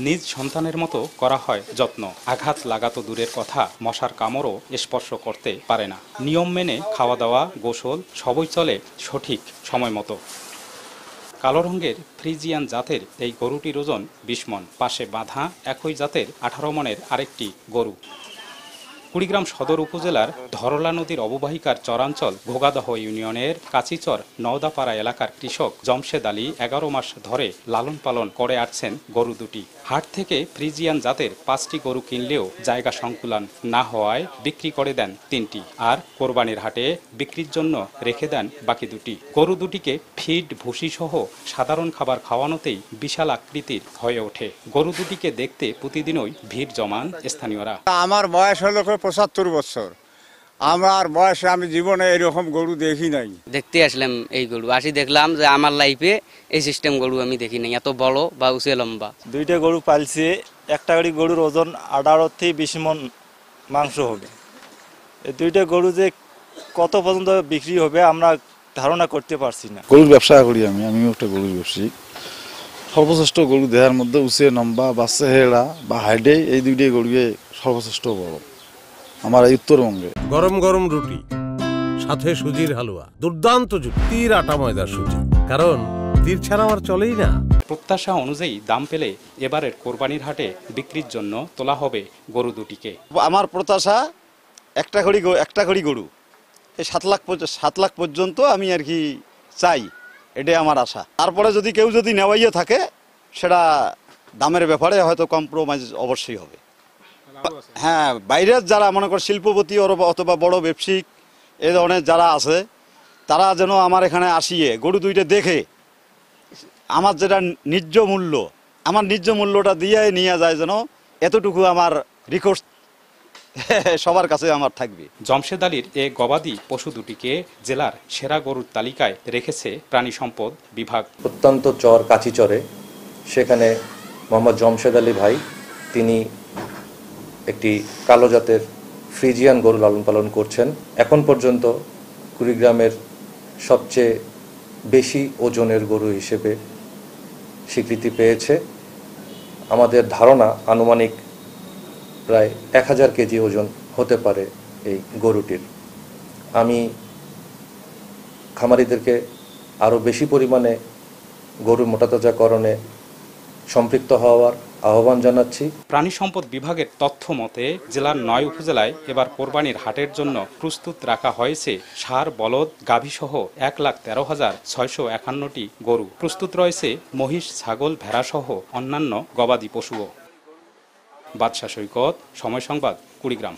নিজ সন্তানের মতো করা হয় যত্ন। আঘাত লাগাতো দূরের কথা, মশার কামড়ও স্পর্শ করতে পারে না। নিয়ম মেনে খাওয়া দাওয়া, গোসল সবই চলে সঠিক সময় মতো। কালো রঙের ফ্রিজিয়ান জাতের এই গরুটির ওজন 20 মণ। পাশে বাঁধা একই জাতের 18 মণের আরেকটি গরু। কুড়িগ্রাম সদর উপজেলার ধরলা নদীর অববাহিকার চরাঞ্চল ঘোগাদহ ইউনিয়নের কাচিচর নওদাপাড়া এলাকার কৃষক জমশেদ আলী 11 মাস ধরে লালন পালন করে আসছেন গরু দুটি। হাট থেকে ফ্রিজিয়ান জাতের 5টি গরু কিনলেও জায়গা সংকুলান না হওয়ায় বিক্রি করে দেন 3টি, আর কোরবানির হাটে বিক্রির জন্য রেখে দেন বাকি দুটি। গরু দুটিকে ফিড, ভুসি সহ সাধারণ খাবার খাওয়ানোতেই বিশাল আকৃতির হয়ে ওঠে। গরু দুটিকে দেখতে প্রতিদিনই ভিড় জমান স্থানীয়রা। আমার বয়স হলো 75 বছর। আমার বয়সে আমি জীবনে এরকম গরু দেখি নাই। দেখতে আসলাম এই গরু, আসি দেখলাম যে আমার লাইফে এই সিস্টেম গরু আমি দেখি নাই, এত বড় বা উঁচে লম্বা। দুইটা গরু পালছি, একটা গরুর ওজন 18 থেকে 20 মণ মাংস হবে। এই দুইটা গরু যে কত পর্যন্ত বিক্রি হবে আমরা ধারণা করতে পারছি না। গরুর ব্যবসা করি আমিও একটা গরুর ব্যবসায়ী। সর্বশ্রেষ্ঠ গরু দেহার মধ্যে উঁচে লম্বা, বাচ্চা হেড়া বা হাইডে, এই দুইটাই গরুয়ে সর্বশ্রেষ্ঠ বড় আমার এই উত্তরবঙ্গে। গরম গরম রুটি, সাথে সুজির হালুয়া, দুর্দান্ত তীর আটা ময়দার সুজি, কারণ তীর ছাড়া আমার চলেই না। প্রত্যাশা অনুযায়ী দাম পেলে এবারের কোরবানির হাটে বিক্রির জন্য তোলা হবে গরু দুটিকে। আমার প্রত্যাশা একটা করি গরু এই 7 লাখ পর্যন্ত আমি আর কি চাই, এটাই আমার আশা। তারপরে যদি কেউ নেওয়াইয়ে থাকে সেটা দামের ব্যাপারে হয়তো কম্প্রোমাইজ অবশ্যই হবে। হ্যাঁ, বাইরের যারা মনে কর শিল্পপতি অথবা বড় ব্যবসায়িক এই ধরনের যারা আছে তারা যেন আমার এখানে আসিয়ে গরু দুইটা দেখে আমার যেটা ন্যায্য মূল্যটা দিয়ে নিয়ে যায়, যেন এতটুকু আমার রিকোয়েস্ট সবার কাছে আমার থাকবে। জমশেদ আলীর এ গবাদি পশু দুটিকে জেলার সেরা গরুর তালিকায় রেখেছে প্রাণী সম্পদ বিভাগ। প্রত্যন্ত কাচিচরে সেখানে মোহাম্মদ জমশেদ আলী ভাই, তিনি একটি কালো জাতের ফ্রিজিয়ান গরু লালন পালন করছেন। এখন পর্যন্ত কুড়িগ্রামের সবচেয়ে বেশি ওজনের গরু হিসেবে স্বীকৃতি পেয়েছে। আমাদের ধারণা আনুমানিক প্রায় 1000 কেজি ওজন হতে পারে এই গরুটির। আমি খামারিদেরকে আরও বেশি পরিমাণে গরু মোটাতাজাকরণে সম্পৃক্ত হওয়ার আহ্বান জানাচ্ছি। প্রাণী সম্পদ বিভাগের তথ্য মতে জেলার 9 উপজেলায় এবার কোরবানির হাটের জন্য প্রস্তুত রাখা হয়েছে ষাঁড়, বলদ, গাভী সহ 1,13,651টি গরু। প্রস্তুত রয়েছে মহিষ, ছাগল, ভেড়া সহ অন্যান্য গবাদি পশুও। বাদশা সৈকত, সময় সংবাদ, কুড়িগ্রাম।